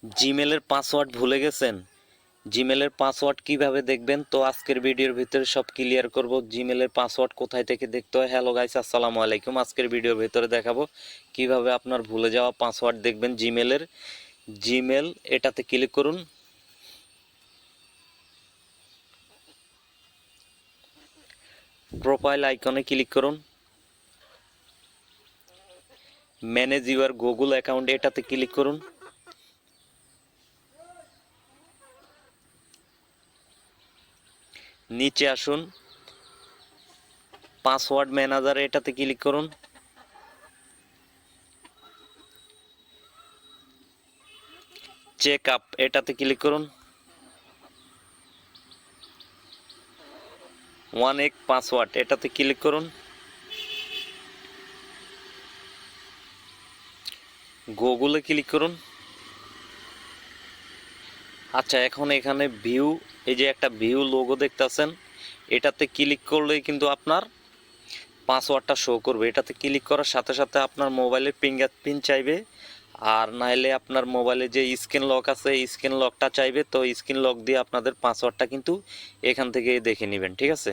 জিমেলের password ভুলে গেছেন? জিমেলের password কিভাবে দেখবেন? তো আজকের ভিডিওর ভিতরে সব ক্লিয়ার করব। জিমেলের পাসওয়ার্ড কোথায় থেকে দেখতে হয়। হ্যালো গাইস, আসসালামু আলাইকুম। আজকের ভিডিওর ভিতরে দেখাবো কিভাবে আপনার ভুলে যাওয়া পাসওয়ার্ড দেখবেন জিমেলের। জিমেল এটাতে ক্লিক করুন। প্রোফাইল আইকনে ক্লিক করুন। ম্যানেজ ইউর গুগল অ্যাকাউন্ট এটাতে ক্লিক করুন। নিচে আসুন, পাসওয়ার্ড ম্যানেজার এটাতে ক্লিক করুন। চেক আপ এটাতে ক্লিক করুন। ওয়ান এক পাসওয়ার্ড এটাতে ক্লিক করুন। গুগলে ক্লিক করুন। আচ্ছা, এখন এখানে ভিউ, এই যে একটা ভিউ লোগো দেখতেছেন, এটাতে ক্লিক করলেই কিন্তু আপনার পাসওয়ার্ডটা শো করবে। এটাতে ক্লিক করার সাথে সাথে আপনার মোবাইলের ফিঙ্গারপ্রিন্ট চাইবে, আর নাইলে আপনার মোবাইলে যে স্ক্রিন লক আছে স্ক্রিন লকটা চাইবে। তো স্ক্রিন লক দিয়ে আপনাদের পাসওয়ার্ডটা কিন্তু এখান থেকে দেখে নেবেন, ঠিক আছে।